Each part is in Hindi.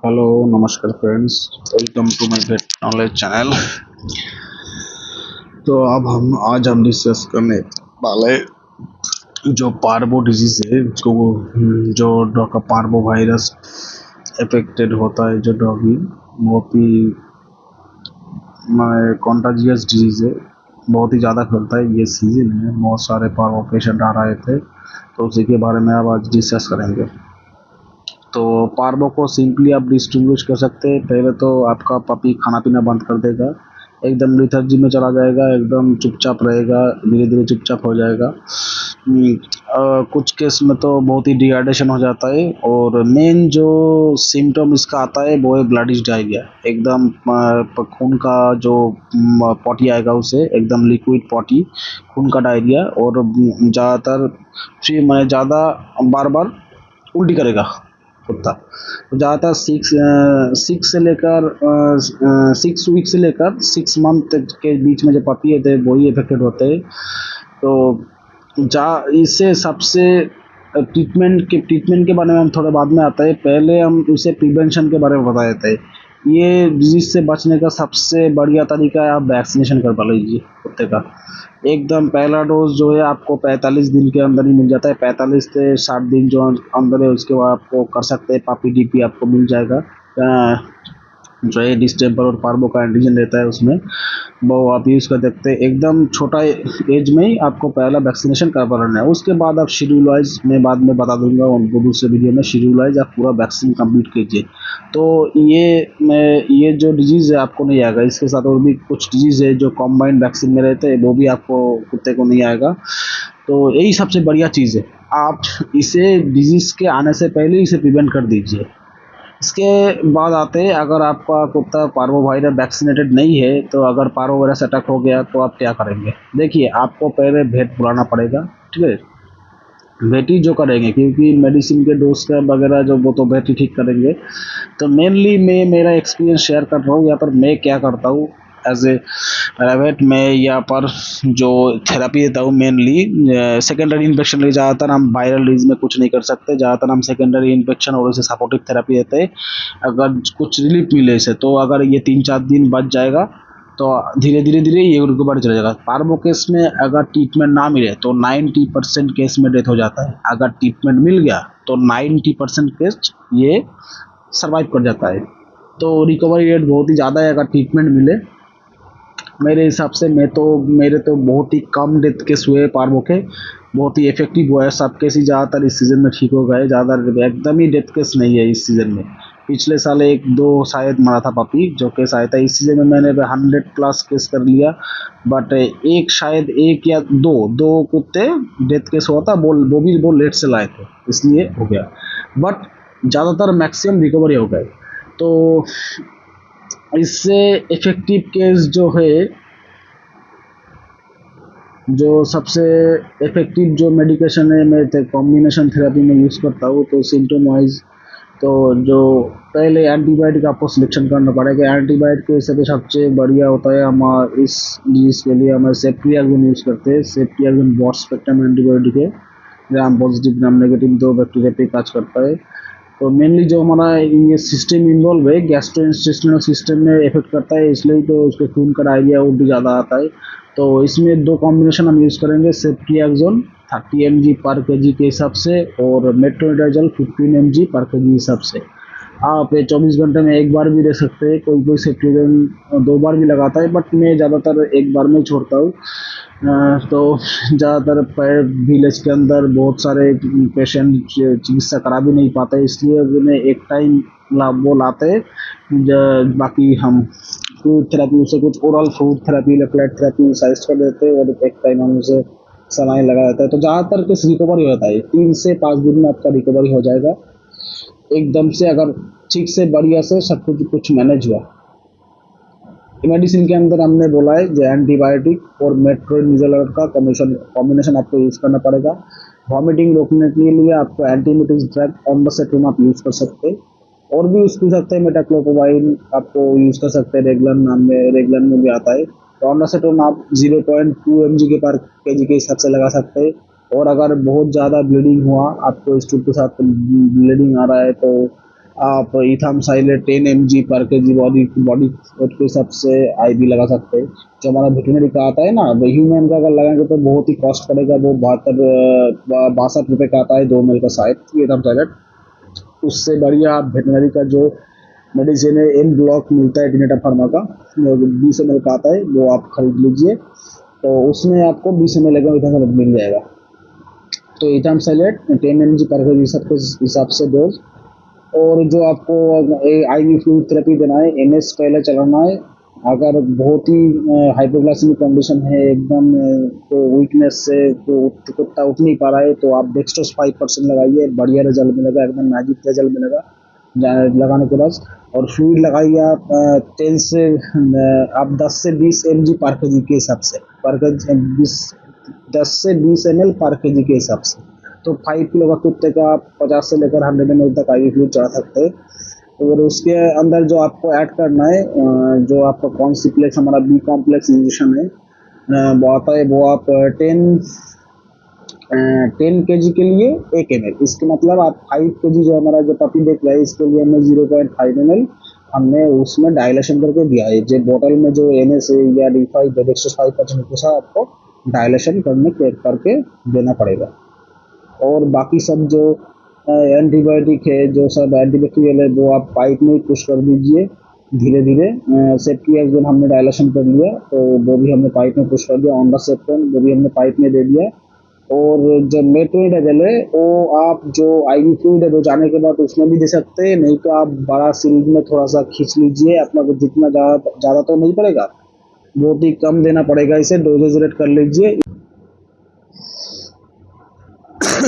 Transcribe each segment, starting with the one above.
हेलो नमस्कार friends, welcome to my vet knowledge channel. तो अब आज हम डिस्कस करने वाले जो पार्वो डिजीज है उसको जो डॉग का पार्वो वायरस अफेक्टेड होता है जो डॉगी बहुत ही कॉन्टाजियस डिजीज है, बहुत ही ज़्यादा फैलता है। ये सीजन है, बहुत सारे पार्वो पेशेंट आ रहे थे, तो उसी के बारे में अब आज डिस्कस करेंगे। तो पार्वो को सिंपली आप डिस्टिंग्विश कर सकते हैं। पहले तो आपका पपी खाना पीना बंद कर देगा, एकदम लिथर्जी में चला जाएगा, एकदम चुपचाप रहेगा, धीरे धीरे चुपचाप हो जाएगा। कुछ केस में तो बहुत ही डिहाइड्रेशन हो जाता है, और मेन जो सिम्टम इसका आता है वो है ब्लडिश डायरिया। एकदम खून का जो पॉटी आएगा उसे, एकदम लिक्विड पॉटी, खून का डायरिया, और ज़्यादातर फिर मैं ज़्यादा बार बार उल्टी करेगा कुत्ता। तो ज़्यादातर सिक्स से लेकर 6 वीक से लेकर 6 मंथ के बीच में जो पपी होते हैं वही इफेक्टेड होते हैं। तो जा इससे सबसे ट्रीटमेंट के बारे में हम थोड़े बाद में आता है, पहले हम उसे प्रिवेंशन के बारे में बता देते हैं। ये डिजीज से बचने का सबसे बढ़िया तरीका है आप वैक्सीनेशन करवा लीजिए कुत्ते का। एकदम पहला डोज जो है आपको 45 दिन के अंदर ही मिल जाता है। 45 से 60 दिन जो अंदर है उसके बाद आपको कर सकते हैं, पापी डीपी आपको मिल जाएगा। जो है डिस्टेंपर और पार्वो का एंटीजन रहता है उसमें, वो आप यूज़ कर सकते हैं। एकदम छोटा एज में ही आपको पहला वैक्सीनेशन करवाना है। उसके बाद आप शेड्यूल वाइज मैं बाद में बता दूंगा उनको दूसरे वीडियो में, शेड्यूल वाइज आप पूरा वैक्सीन कंप्लीट कीजिए। तो ये जो डिजीज़ है आपको नहीं आएगा। इसके साथ और भी कुछ डिजीज़ है जो कॉम्बाइंड वैक्सीन में रहते हैं, वो भी आपको कुत्ते को नहीं आएगा। तो यही सबसे बढ़िया चीज़ है, आप इसे डिजीज़ के आने से पहले इसे प्रिवेंट कर दीजिए। इसके बाद आते हैं, अगर आपका कुत्ता पार्वो वायरस वैक्सीनेटेड नहीं है, तो अगर पार्वो वायरस अटैक हो गया तो आप क्या करेंगे। देखिए, आपको पहले वेट बुलाना पड़ेगा, ठीक है। वेट ही जो करेंगे, क्योंकि मेडिसिन के डोज का वगैरह जो वो तो वेट ही ठीक करेंगे। तो मेनली मैं मेरा एक्सपीरियंस शेयर कर रहा हूँ यहाँ पर। मैं क्या करता हूँ एज ए प्राइवेट में यहाँ पर जो थेरेपी देता हूँ, मेनली सेकेंडरी इन्फेक्शन। ज़्यादातर हम वायरल डिजीज में कुछ नहीं कर सकते, ज़्यादातर हम सेकेंडरी इन्फेक्शन और उसे सपोर्टिव थेरेपी देते हैं। अगर कुछ रिलीफ मिले इसे, तो अगर ये 3-4 दिन बच जाएगा तो धीरे धीरे धीरे ये रिकवर चला जाएगा। पार्वो केस में अगर ट्रीटमेंट ना मिले तो 90% केस में डेथ हो जाता है। अगर ट्रीटमेंट मिल गया तो 90% केस ये सर्वाइव कर जाता है। तो रिकवरी रेट बहुत ही ज़्यादा है अगर ट्रीटमेंट मिले। मेरे हिसाब से मेरे तो बहुत ही कम डेथ केस हुए पार्वो के, बहुत ही इफेक्टिव हुआ है। सब केस ही ज़्यादातर इस सीज़न में ठीक हो गए, ज़्यादा एकदम ही डेथ केस नहीं है इस सीज़न में। पिछले साल 1-2 शायद मरा था पपी जो केस आया था। इस सीज़न में मैंने 100+ केस कर लिया, बट शायद एक या दो कुत्ते डेथ केस हुआ था, वो भी लेट से लाए थे, इसलिए हो गया। बट ज़्यादातर मैक्सिमम रिकवरी हो गए। तो इससे इफेक्टिव केस जो है, जो सबसे इफेक्टिव जो मेडिकेशन है, मैं कॉम्बिनेशन थेरेपी में यूज़ करता हूँ। तो सिम्टम वाइज तो जो पहले एंटीबायोटिक आपको सिलेक्शन करना पड़ेगा। एंटीबायोटिक के हिसाब से सबसे बढ़िया होता है हमारा इस डिजीज़ के लिए हमारे सेफ्ट्रियाजोन यूज़ करते हैं। सेफ्ट्रियाजोन ब्रॉड स्पेक्ट्रम एंटीबायोटिक है, gram positive gram negative, 2 bacteria पे काज करता है। तो मेनली जो हमारा ये सिस्टम इन्वॉल्व है, गैस्ट्रोइंटेस्टिनल सिस्टम में इफेक्ट करता है, इसलिए तो उसके खून का डायरिया वो भी ज़्यादा आता है। तो इसमें 2 कॉम्बिनेशन हम यूज़ करेंगे, सेफ्ट्रियाजोन 30 mg पर केजी के हिसाब से, और मेट्रोनिडाजोल 15 mg पर केजी हिसाब से। आप 24 घंटे में एक बार भी ले सकते हैं, कोई कोई सेफ्ट्रियाजोन 2 बार भी लगाता है, बट मैं ज़्यादातर एक बार में ही छोड़ता हूँ। तो ज़्यादातर विलेज के अंदर बहुत सारे पेशेंट चिकित्सा करा भी नहीं पाते, इसलिए उन्हें एक टाइम वो लाते हैं। बाकी हम फूड थेरेपी उसे कुछ oral food therapy, electrolyte therapy suggest कर देते हैं, और एक टाइम हम उसे सलाइन लगा देता है। तो ज़्यादातर केस रिकवरी होता है, 3 से 5 दिन में आपका रिकवरी हो जाएगा एकदम से, अगर ठीक से बढ़िया से सब कुछ मैनेज हुआ। मेडिसिन के अंदर हमने बोला है जो एंटीबायोटिक और मेट्रोनिडाजोल का कॉम्बिनेशन आपको यूज़ करना पड़ेगा। वॉमिटिंग रोकने के लिए आपको एंटीमिटिक ड्रग ऑन्डासेटोन आप यूज़ कर सकते हैं, और भी यूज़ कर सकते हैं। मेटाक्लोप्रोपाइन आपको यूज़ कर सकते हैं, रेगुलर में भी आता है। तो ऑन्डासेटोन आप 0.2 mg के पर केजी के हिसाब से लगा सकते हैं। और अगर बहुत ज़्यादा ब्लीडिंग हुआ, आपको स्टूल के साथ ब्लीडिंग आ रहा है, तो आप इथामसाइलेट 10 mg पर के जी बॉडी बॉडी वेट के हिसाब से आईवी लगा सकते हैं। जो हमारा वेटनरी का आता है ना, वो ह्यूमन का अगर लगाएंगे तो बहुत ही कॉस्ट पड़ेगा, वो 62 62 का आता है 2 ml का शायद इथामसाइलेट। उससे बढ़िया आप वेटनरी का जो मेडिसिन है एम ब्लॉक मिलता है डिनेटा फार्मा का, 20 ml का आता है, वो आप खरीद लीजिए। तो उसमें आपको 20 ml का इथामसाइलेट मिल जाएगा। तो इथामसाइलेट 10 mg पर के हिसाब से डोज। और जो आपको आईवी फ्लूइड थेरेपी देना है, एमएस पहले चलाना है। अगर बहुत ही हाइपोग्लाइसेमिक कंडीशन है एकदम, तो वीकनेस से तो कुत्ता उठ नहीं पा रहा है, तो आप डेक्सट्रोस 5% लगाइए, बढ़िया रिजल्ट मिलेगा, एकदम मैजिक रिजल्ट मिलेगा लगाने के बाद। और फ्लूइड लगाइए आप 10 से 20 mg पर के जी के हिसाब से, पर के 10 से 20 ml पर के जी के हिसाब से। तो 5 किलो का कुत्ते का आप 50 से लेकर 100 ml तक आईवी फ्लूइड चढ़ा सकते हैं। और उसके अंदर जो आपको ऐड करना है, जो आपका कॉन्सिप्लेक्स हमारा बी कॉम्प्लेक्स इंजेक्शन है, वो आता है, वो आप 10 kg के लिए 1 ml। इसके मतलब आप 5 kg जो हमारा जो पपी देख रहा है, इसके लिए हमने 0.5 ml हमने उसमें डायलेशन करके दिया है। जो बोतल में जो NS या D5 5% के साथ आपको डायलेशन करके देना पड़ेगा। और बाकी सब जो एंटीबायोटिक है, जो सब एंटीबैक्टीरियल है, वो आप पाइप में पुश कर दीजिए धीरे धीरे। सेफ्टी एक्सोन हमने डायलेशन कर लिया, तो वो भी हमने पाइप में पुश कर दिया। ऑन द सेप्टन वो भी हमने पाइप में दे दिया। और जो मेट्रोनिडाजल है, वो आप जो आईवी फ्लूइड है वो जाने के बाद उसमें भी दे सकते हैं, नहीं तो आप बड़ा सिरिंज में थोड़ा सा खींच लीजिए। अपना को जितना ज़्यादा तो नहीं पड़ेगा, बहुत ही कम देना पड़ेगा, इसे डोजेज रेट कर लीजिए।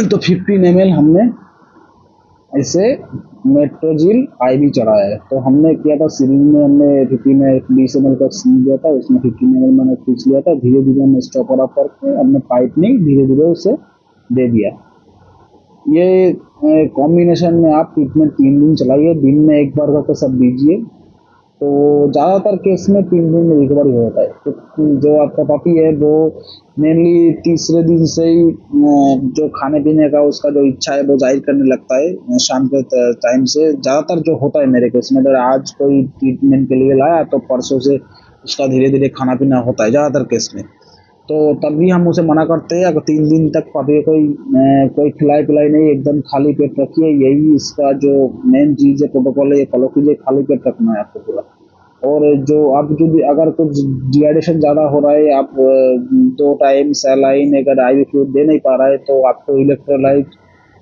तो 15 ml हमने ऐसे मेट्रोजिल आईवी चढ़ाया है। तो हमने किया था सिरिंज में, हमने 20 ml का सील दिया था, उसमें 15 ml मैंने खींच लिया था। धीरे धीरे हमने स्टॉपर अप करके हमने पाइप में धीरे धीरे उसे दे दिया। ये कॉम्बिनेशन में आप ट्रीटमेंट 3 दिन चलाइए, दिन में एक बार करके सब दीजिए। तो ज़्यादातर केस में 3 दिन में रिकवरी होता है। तो जो आपका पपी है वो मेनली तीसरे दिन से ही जो खाने पीने का उसका जो इच्छा है वो जाहिर करने लगता है शाम के टाइम से। ज़्यादातर जो होता है मेरे केस में, अगर आज कोई ट्रीटमेंट के लिए लाया तो परसों से उसका धीरे धीरे खाना पीना होता है ज़्यादातर केस में। तो तब भी हम उसे मना करते हैं, अगर 3 दिन तक पपी कोई खिलाई पिलाई नहीं, एकदम खाली पेट रखिए। यही इसका जो मेन चीज़ है, प्रोटोकॉल है, ये फॉलो कीजिए। खाली पेट रखना है आपको पूरा। और जो आप जो भी अगर कुछ डिहाइड्रेशन ज़्यादा हो रहा है, आप 2 टाइम सैलाइन अगर आईवी फ्लूइड दे नहीं पा रहा है, तो आपको इलेक्ट्रोलाइट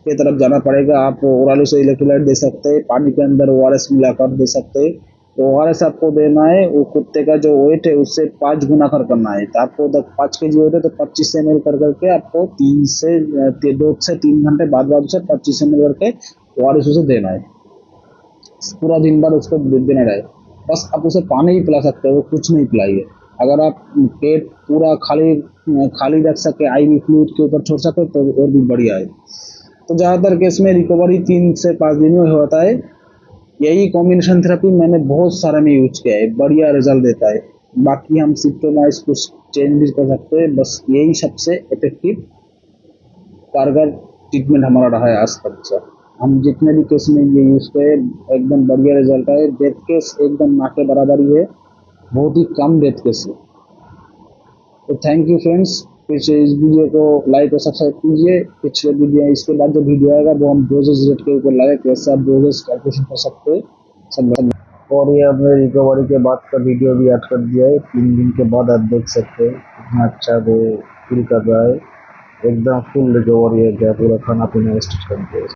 की तरफ जाना पड़ेगा। आप ओरली से इलेक्ट्रोलाइट दे सकते हैं, पानी के अंदर ORS मिलाकर दे सकते हैं। तो ORS आपको देना है, वो कुत्ते का जो वेट है उससे 5 गुना कर करना है। तो आपको 5 kg वेट है तो 25 ml कर करके आपको 2 से 3 घंटे बाद उसे 25 ml करके ORS उसे देना है। पूरा दिन भर उसको देना है। बस आप उसे पानी ही पिला सकते हो, कुछ नहीं पिलाइए। अगर आप पेट पूरा खाली रख सके, आईवी फ्लूइड के ऊपर छोड़ सके, तो और भी बढ़िया है। तो ज़्यादातर केस में रिकवरी 3 से 5 दिन में होता है। यही कॉम्बिनेशन थेरेपी मैंने बहुत सारे में यूज किया है, बढ़िया रिजल्ट देता है। बाकी हम सिम्प्टोमाइज कुछ चेंज भी कर सकते हैं, बस यही सबसे इफेक्टिव कारगर ट्रीटमेंट हमारा रहा है आज तक से। हम जितने भी केस में ये यूज़ किए, एकदम बढ़िया रिजल्ट है। डेथ केस एकदम ना के बराबर ही है, बहुत ही कम डेथ केस है। तो थैंक यू फ्रेंड्स, फिर से इस वीडियो को लाइक और सब्सक्राइब कीजिए। पिछले वीडियो, इसके बाद जो वीडियो आएगा वो हम डोजेज रेट के ऊपर लाए, कैसे आप डोजेज कैलकुलेशन कर सकते हैं सब। और ये हमने रिकवरी के बाद का वीडियो भी ऐड कर दिया है। 3 दिन के बाद आप देख सकते हैं कितना अच्छा वो फील कर रहा है, एकदम फुल रिकवरी है, क्या पूरा खाना पीना स्टार्ट कर दिया है।